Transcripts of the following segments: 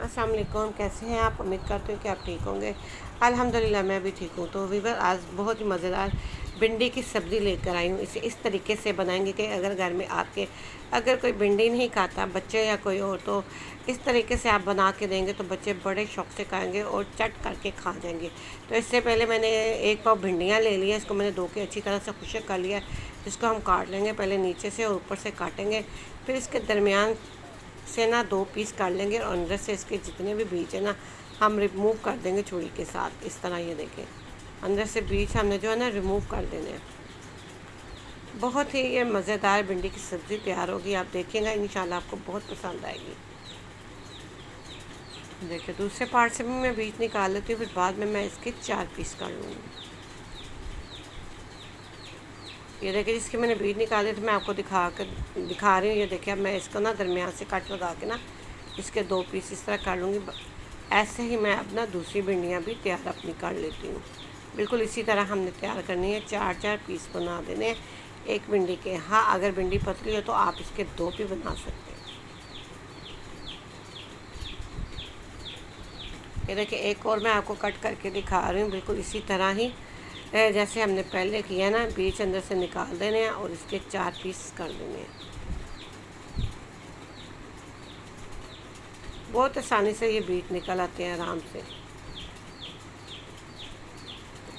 अस्सलाम वालेकुम। कैसे हैं आप? उम्मीद करती हूँ कि आप ठीक होंगे। अल्हम्दुलिल्लाह मैं भी ठीक हूँ। तो वीवर आज बहुत ही मज़ेदार भिंडी की सब्ज़ी लेकर आई हूँ। इसे इस तरीके से बनाएंगे कि अगर घर में आपके अगर कोई भिंडी नहीं खाता, बच्चे या कोई और, तो इस तरीके से आप बना के देंगे तो बच्चे बड़े शौक़ से खाएंगे और चट करके खा जाएंगे। तो इससे पहले मैंने एक पाव भिंडियाँ ले लिया, इसको मैंने धो के अच्छी तरह से खुश्क कर लिया। इसको हम काट लेंगे, पहले नीचे से और ऊपर से काटेंगे, फिर इसके दरमियान से ना 2 पीस काट लेंगे और अंदर से इसके जितने भी बीज है ना हम रिमूव कर देंगे छुरी के साथ। इस तरह ये देखें, अंदर से बीज हमने जो है ना रिमूव कर देने हैं। बहुत ही ये मज़ेदार भिंडी की सब्ज़ी तैयार होगी, आप देखिएगा इंशाल्लाह आपको बहुत पसंद आएगी। देखिए दूसरे पार्ट से भी मैं बीज निकाल लेती हूँ, फिर बाद में मैं इसके 4 पीस कर लूँगी। ये देखिए जिसके मैंने बीज निकाले थे मैं आपको दिखा रही हूँ। ये देखिए अब मैं इसको ना दरमियान से कट लगा के ना इसके 2 पीस इस तरह कर लूँगी। ऐसे ही मैं अपना दूसरी भिंडियाँ भी तैयार अपनी कर लेती हूँ। बिल्कुल इसी तरह हमने तैयार करनी है, 4-4 पीस बना देने एक भिंडी के। हाँ, अगर भिंडी पतली हो तो आप इसके 2 भी बना सकते हैं। ये देखिए एक और मैं आपको कट करके दिखा रही हूँ, बिल्कुल इसी तरह ही जैसे हमने पहले किया ना। बीज अंदर से निकाल देने हैं और इसके 4 पीस कर देने हैं। बहुत आसानी से ये बीज निकल आते हैं आराम से,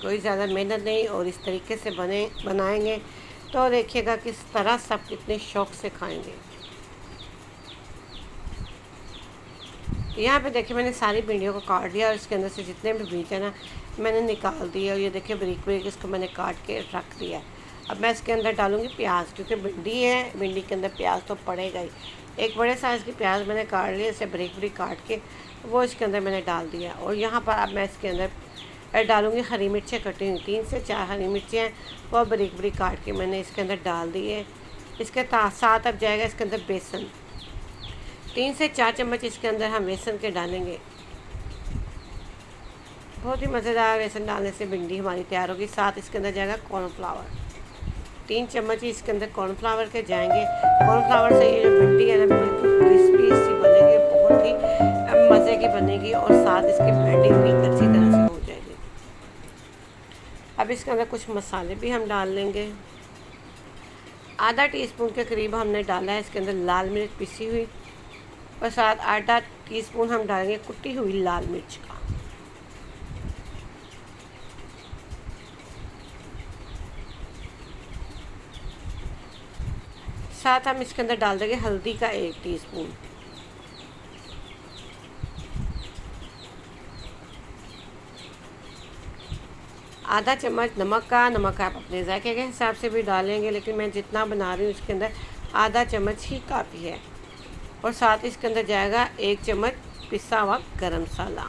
कोई ज़्यादा मेहनत नहीं। और इस तरीके से बनाएंगे तो देखिएगा किस तरह सब कितने शौक़ से खाएंगे। यहाँ पे देखिए मैंने सारी भिंडियों को काट दिया और इसके अंदर से जितने भी बीज है ना मैंने निकाल दिया। और ये देखिए बारीक बारीक इसको मैंने काट के रख दिया। अब मैं इसके अंदर डालूँगी प्याज, क्योंकि भिंडी है, भिंडी के अंदर प्याज तो पड़ेगा ही। एक बड़े साइज़ की प्याज मैंने काट लिया, इसे बारीक बारीक काट के वो इसके अंदर मैंने डाल दिया। और यहाँ पर अब मैं इसके अंदर डालूँगी हरी मिर्चें कटी हुई, 3 से 4 हरी मिर्चें हैं वो बारीक बारीक काट के मैंने इसके अंदर डाल दी है। इसके साथ अब जाएगा इसके अंदर बेसन, 3 से 4 चम्मच इसके अंदर हम बेसन के डालेंगे। बहुत ही मज़ेदार बेसन डालने से भिंडी हमारी तैयार होगी। साथ इसके अंदर जाएगा कॉर्नफ्लावर, 3 चम्मच ही इसके अंदर कॉर्नफ्लावर के जाएंगे। कॉर्नफ्लावर से ये जो भिंडी है ना बिल्कुल क्रिस्पी सी बनेगी, बहुत ही मज़े की बनेगी और साथ इसकी ब्लेंडिंग भी अच्छी तरह से हो जाएगी। अब इसके अंदर कुछ मसाले भी हम डाल लेंगे। आधा टीस्पून के करीब हमने डाला है इसके अंदर लाल मिर्च पिसी हुई, और साथ आधा टीस्पून हम डालेंगे कुटी हुई लाल मिर्च का। साथ हम इसके अंदर डाल देंगे हल्दी का 1 टीस्पून। आधा चम्मच नमक का। नमक आप अपने जायके के हिसाब से भी डालेंगे, लेकिन मैं जितना बना रही हूँ उसके अंदर आधा चम्मच ही काफ़ी है। और साथ इसके अंदर जाएगा 1 चम्मच पिसा हुआ गरम मसाला,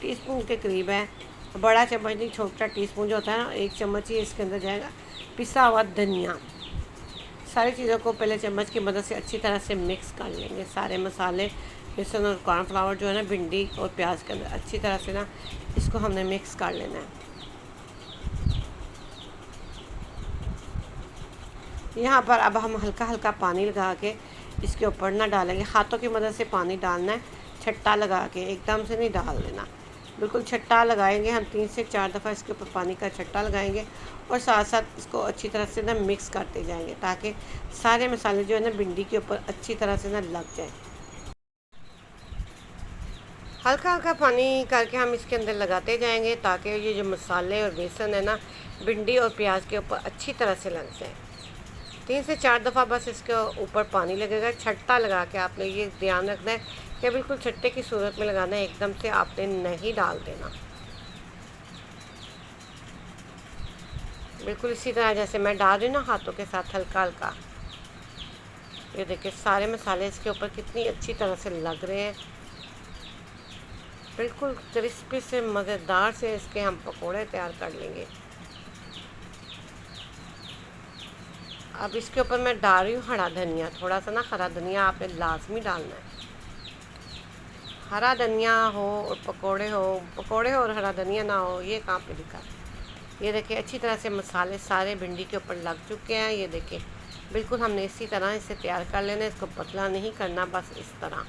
टीस्पून के करीब है। बड़ा चम्मच नहीं, छोटा टीस्पून जो होता है ना 1 चम्मच ही इसके अंदर जाएगा पिसा हुआ धनिया। सारी चीज़ों को पहले चम्मच की मदद से अच्छी तरह से मिक्स कर लेंगे। सारे मसाले, बेसन और कॉर्नफ्लावर जो है ना भिंडी और प्याज के अंदर अच्छी तरह से ना इसको हमने मिक्स कर लेना है। यहाँ पर अब हम हल्का हल्का पानी लगा के इसके ऊपर ना डालेंगे, हाथों की मदद से पानी डालना है, छट्टा लगा के, एकदम से नहीं डाल देना। बिल्कुल छट्टा लगाएंगे हम, 3 से 4 दफ़ा इसके ऊपर पानी का छट्टा लगाएंगे और साथ साथ इसको अच्छी तरह से ना मिक्स करते जाएंगे, ताकि सारे मसाले जो है ना भिंडी के ऊपर अच्छी तरह से ना लग जाए। हल्का हल्का पानी करके हम इसके अंदर लगाते जाएंगे, ताकि ये जो मसाले और बेसन है ना भिंडी और प्याज के ऊपर अच्छी तरह से लग जाए। 3 से 4 दफ़ा बस इसके ऊपर पानी लगेगा। छट्टा लगा के आपने ये ध्यान रखना है कि बिल्कुल छट्टे की सूरत में लगाना है, एकदम से आपने नहीं डाल देना। बिल्कुल इसी तरह जैसे मैं डाल रही हूँ ना, हाथों के साथ हल्का हल्का। ये देखिए सारे मसाले इसके ऊपर कितनी अच्छी तरह से लग रहे हैं, बिल्कुल क्रिस्पी से मज़ेदार से इसके हम पकोड़े तैयार कर लेंगे। अब इसके ऊपर मैं डाल रही हूँ हरा धनिया, थोड़ा सा ना हरा धनिया आपने लाजमी डालना है। हरा धनिया हो और पकोड़े हो और हरा धनिया ना हो, ये कहाँ पे लिखा है। ये देखिए अच्छी तरह से मसाले सारे भिंडी के ऊपर लग चुके हैं। ये देखिए बिल्कुल हमने इसी तरह इसे तैयार कर लेना है, इसको पतला नहीं करना, बस इस तरह।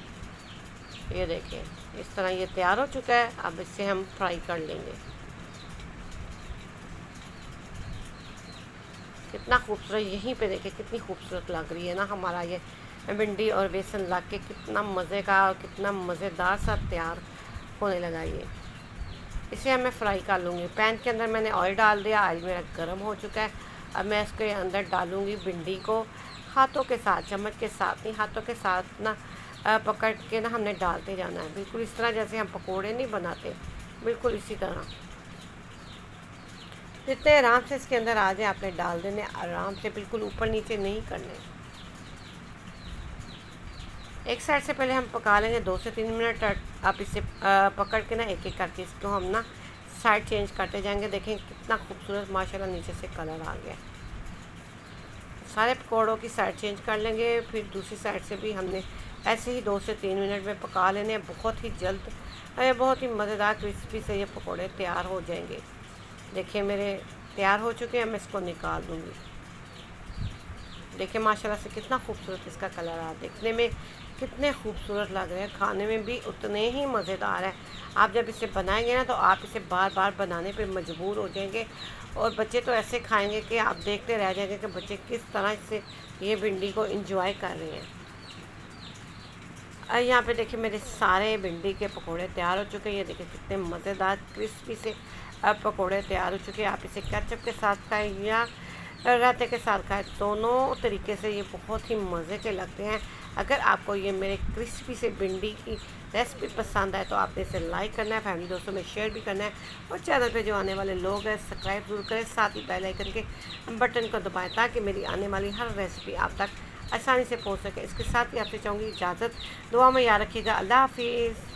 ये देखिए इस तरह ये तैयार हो चुका है। अब इसे हम फ्राई कर लेंगे। कितना खूबसूरत, यहीं पे देखिए कितनी खूबसूरत लग रही है ना हमारा ये भिंडी और बेसन लग के, कितना मज़े का और कितना मज़ेदार सा तैयार होने लगा ये। इसे अब मैं फ्राई कर लूँगी। पैन के अंदर मैंने ऑयल डाल दिया, ऑयल मेरा गर्म हो चुका है। अब मैं इसके अंदर डालूँगी भिंडी को, हाथों के साथ, चम्मच के साथ नहीं, हाथों के साथ ना पकड़ के ना हमने डालते जाना है, बिल्कुल इस तरह जैसे हम पकोड़े नहीं बनाते, बिल्कुल इसी तरह। जितने आराम से इसके अंदर आ जाए आपने डाल देने, आराम से, बिल्कुल ऊपर नीचे नहीं करने। एक साइड से पहले हम पका लेंगे 2 से 3 मिनट। आप इसे पकड़ के ना एक एक करके इसको हम ना साइड चेंज करते जाएंगे। देखें कितना खूबसूरत माशाल्लाह नीचे से कलर आ गया। सारे पकौड़ों की साइड चेंज कर लेंगे, फिर दूसरी साइड से भी हमने ऐसे ही 2 से 3 मिनट में पका लेने। बहुत ही जल्द बहुत ही मज़ेदार क्रिस्पी से ये पकौड़े तैयार हो जाएंगे। देखिए मेरे तैयार हो चुके हैं, मैं इसको निकाल दूँगी। देखिए माशाल्लाह से कितना खूबसूरत इसका कलर आ, देखने में कितने खूबसूरत लग रहे हैं, खाने में भी उतने ही मज़ेदार है। आप जब इसे बनाएंगे ना तो आप इसे बार बार बनाने पे मजबूर हो जाएंगे, और बच्चे तो ऐसे खाएंगे कि आप देखते रह जाएंगे कि बच्चे किस तरह से ये भिंडी को इंजॉय कर रहे हैं। यहाँ पे देखिए मेरे सारे भिंडी के पकोड़े तैयार हो चुके हैं। ये देखिए कितने मज़ेदार क्रिस्पी से अब पकोड़े तैयार हो चुके हैं। आप इसे केचप के साथ खाएं या रायते के साथ खाएं, दोनों तरीके से ये बहुत ही मज़े के लगते हैं। अगर आपको ये मेरे क्रिस्पी से भिंडी की रेसिपी पसंद आए तो आपने इसे लाइक करना है, फैमिली दोस्तों में शेयर भी करना है, और चैनल पे जो आने वाले लोग हैं सब्सक्राइब जरूर करें, साथ ही बेल आइकन के बटन को दबाएं ताकि मेरी आने वाली हर रेसिपी आप तक आसानी से पहुंच सके। इसके साथ ही आपसे चाहूँगी इजाज़त, दुआ में याद रखिएगा। अल्लाह हाफिज़।